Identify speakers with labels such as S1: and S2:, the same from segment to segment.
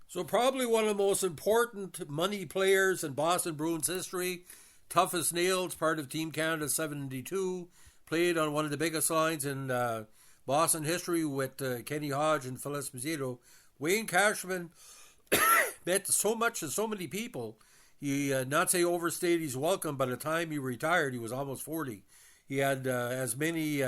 S1: So probably one of the most important money players in Boston Bruins history, tough as nails, part of Team Canada 72, played on one of the biggest lines in Boston history with Kenny Hodge and Phil Esposito. Wayne Cashman meant so much to so many people. He not say overstayed his welcome. By the time he retired, he was almost 40. He had as many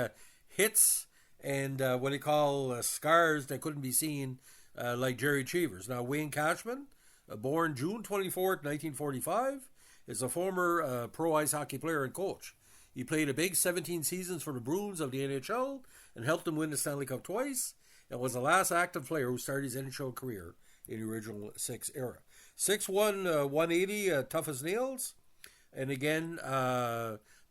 S1: hits and what they call scars that couldn't be seen like Jerry Cheevers. Now, Wayne Cashman, born June 24th, 1945, is a former pro ice hockey player and coach. He played a big 17 seasons for the Bruins of the NHL and helped them win the Stanley Cup twice, and was the last active player who started his NHL career in the original Six era. 6'1", 180, tough as nails, and again,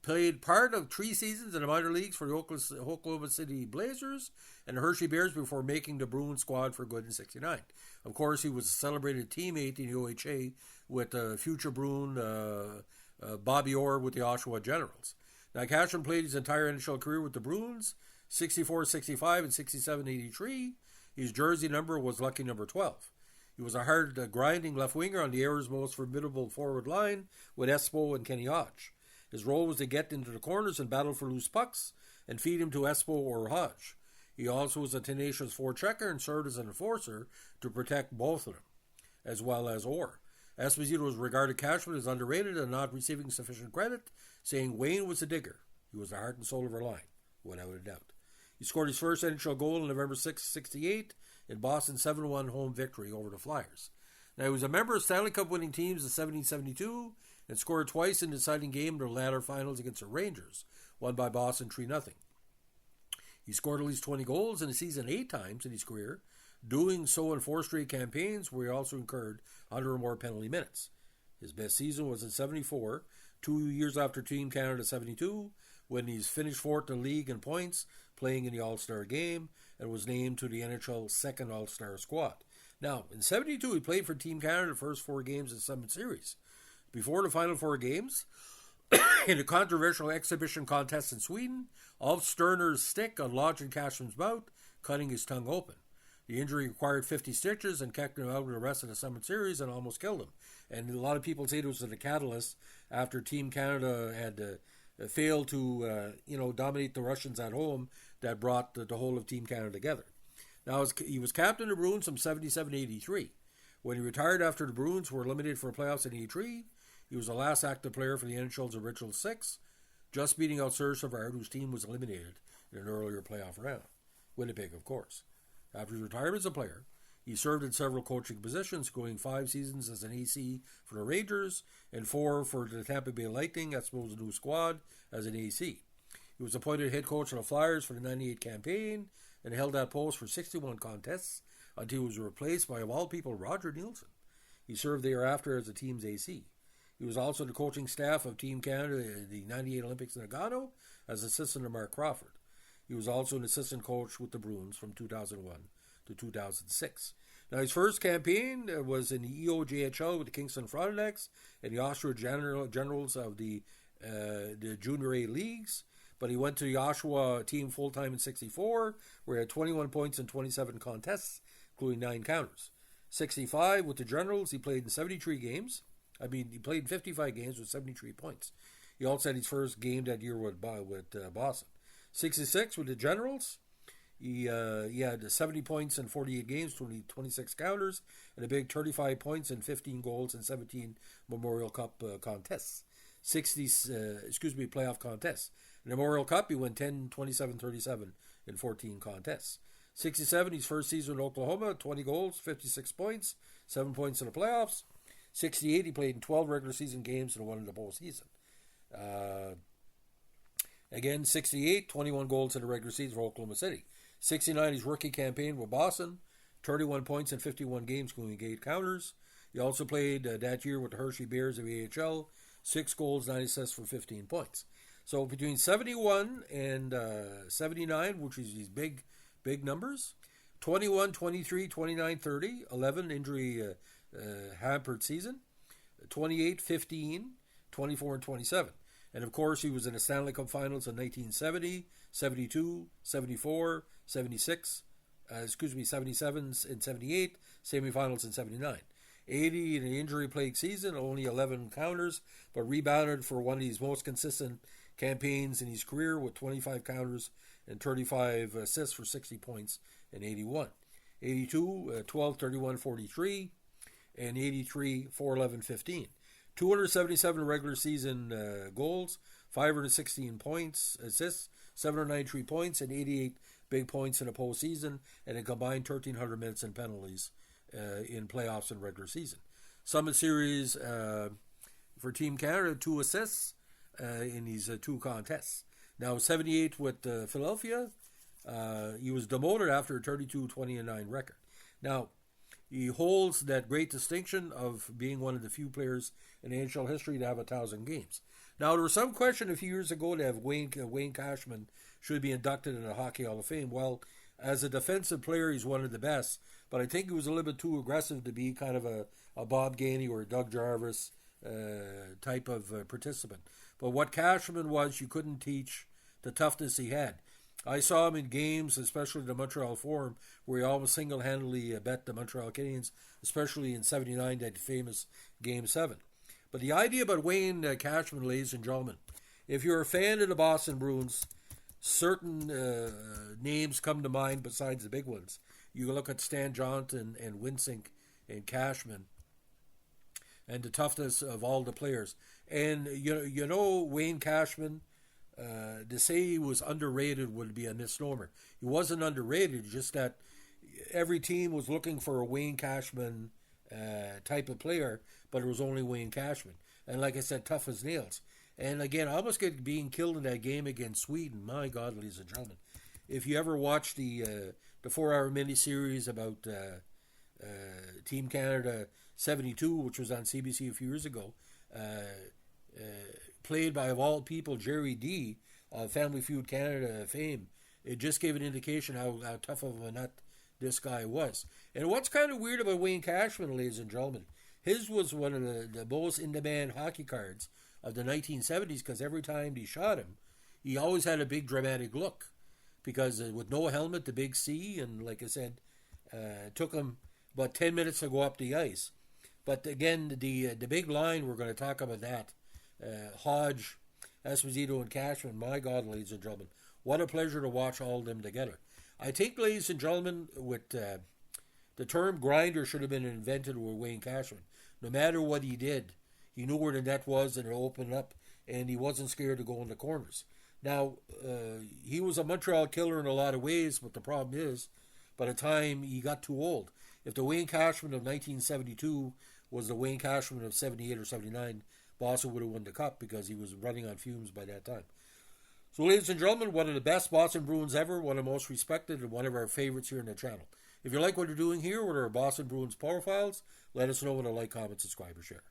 S1: played part of 3 seasons in the minor leagues for the Oklahoma City Blazers and the Hershey Bears before making the Bruins squad for good in '69. Of course, he was a celebrated teammate in the OHA with future Bruin Bobby Orr with the Oshawa Generals. Now, Cashman played his entire NHL career with the Bruins, 64-65 and 67-83. His jersey number was lucky number 12. He was a hard, grinding left winger on the era's most formidable forward line with Espo and Kenny Hodge. His role was to get into the corners and battle for loose pucks and feed him to Espo or Hodge. He also was a tenacious forechecker and served as an enforcer to protect both of them, as well as Orr. Esposito was regarded Cashman as underrated and not receiving sufficient credit, saying Wayne was a digger. He was the heart and soul of our line, without a doubt. He scored his first NHL goal on November 6, '68 in Boston's 7-1 home victory over the Flyers. Now, he was a member of Stanley Cup winning teams in 1772 and scored twice in the deciding game in the latter finals against the Rangers, won by Boston 3-0. He scored at least 20 goals in a season 8 times in his career, doing so in 4 straight campaigns where he also incurred 100 or more penalty minutes. His best season was in '74, 2 years after Team Canada 72, when he's finished 4th in the league in points, playing in the All-Star game, and was named to the NHL's second All-Star squad. Now, in '72, he played for Team Canada the first 4 games of the Summit Series. Before the final 4 games, in a controversial exhibition contest in Sweden, Ulf Sterner's stick lodged in Cashman's mouth, cutting his tongue open. The injury required 50 stitches and kept him out of the rest of the Summit Series and almost killed him. And a lot of people say it was the catalyst after Team Canada had failed to dominate the Russians at home that brought the whole of Team Canada together. Now, he was captain of the Bruins from 77-83. When he retired after the Bruins were eliminated for playoffs in '83, he was the last active player for the NHL's original 6, just beating out Serge Savard, whose team was eliminated in an earlier playoff round. Winnipeg, of course. After his retirement as a player, he served in several coaching positions, going 5 seasons as an AC for the Rangers and 4 for the Tampa Bay Lightning, I suppose the new squad, as an AC. He was appointed head coach of the Flyers for the '98 campaign and held that post for 61 contests until he was replaced by, of all people, Roger Nielsen. He served thereafter as the team's AC. He was also the coaching staff of Team Canada at the '98 Olympics in Nagano as assistant to Mark Crawford. He was also an assistant coach with the Bruins from 2001 to 2006. Now, his first campaign was in the EOJHL with the Kingston Frontenacs and the Oshawa Generals of the Junior A Leagues, but he went to the Oshawa team full-time in '64, where he had 21 points in 27 contests, including 9 counters. '65 with the Generals, he played in 73 games. He played in 55 games with 73 points. He also had his first game that year with Boston. '66 with the Generals, he had 70 points in 48 games, 26 counters, and a big 35 points and 15 goals in 17 Memorial Cup contests. Playoff contests. In the Memorial Cup, he won 10, 27, 37 in 14 contests. '67, his first season in Oklahoma, 20 goals, 56 points, 7 points in the playoffs. '68, he played in 12 regular season games and 1 in the postseason. Again, '68, 21 goals in the regular season for Oklahoma City. '69, his rookie campaign with Boston, 31 points in 51 games, including 8 counters. He also played that year with the Hershey Bears of the AHL, 6 goals, 9 assists for 15 points. So between 71 and 79, which is these big numbers, 21, 23, 29, 30, 11 injury hampered season, 28, 15, 24, and 27. And of course, he was in the Stanley Cup Finals in 1970, 72, 74, 76, 77 in 78, semifinals in 79. 80 in an injury-plagued season, only 11 counters, but rebounded for one of his most consistent campaigns in his career with 25 counters and 35 assists for 60 points in 81. 82, 12, 31, 43, and 83, 4, 11, 15. 277 regular season goals, 516 points, assists, 793 points, and 88 big points in a postseason, and a combined 1,300 minutes in penalties in playoffs and regular season. Summit Series for Team Canada, 2 assists in these 2 contests. Now, 78 with Philadelphia, he was demoted after a 32-20-9 record. Now, he holds that great distinction of being one of the few players in NHL history to have 1,000 games. Now, there was some question a few years ago to have Wayne Cashman should be inducted in the Hockey Hall of Fame. Well, as a defensive player, he's one of the best, but I think he was a little bit too aggressive to be kind of a Bob Gainey or a Doug Jarvis type of participant. But what Cashman was, you couldn't teach the toughness he had. I saw him in games, especially the Montreal Forum, where he almost single-handedly bet the Montreal Canadiens, especially in 79, that famous Game 7. But the idea about Wayne Cashman, ladies and gentlemen, if you're a fan of the Boston Bruins, certain names come to mind besides the big ones. You look at Stan Johnson and Winsink and Cashman and the toughness of all the players. And you know Wayne Cashman, to say he was underrated would be a misnomer. He wasn't underrated, just that every team was looking for a Wayne Cashman type of player, but it was only Wayne Cashman. And like I said, tough as nails. And again, I almost get being killed in that game against Sweden. My God, ladies and gentlemen. If you ever watched the 4-hour miniseries about Team Canada 72, which was on CBC a few years ago, played by, of all people, Jerry D, of Family Feud Canada fame, it just gave an indication how tough of a nut this guy was. And what's kind of weird about Wayne Cashman, ladies and gentlemen, his was one of the most in-demand hockey cards of the 1970s, because every time he shot him, he always had a big dramatic look, because with no helmet, the big C, and like I said, it took him about 10 minutes to go up the ice. But again, the big line, we're going to talk about that. Hodge, Esposito, and Cashman, my God, ladies and gentlemen, what a pleasure to watch all of them together. I think, ladies and gentlemen, with the term grinder should have been invented with Wayne Cashman. No matter what he did, he knew where the net was and it opened up, and he wasn't scared to go in the corners. Now, he was a Montreal killer in a lot of ways, but the problem is, by the time he got too old, if the Wayne Cashman of 1972 was the Wayne Cashman of 78 or 79, Boston would have won the Cup because he was running on fumes by that time. So, ladies and gentlemen, one of the best Boston Bruins ever, one of the most respected, and one of our favorites here in the channel. If you like what we're doing here with our Boston Bruins Power Files, let us know with a like, comment, subscribe, or share.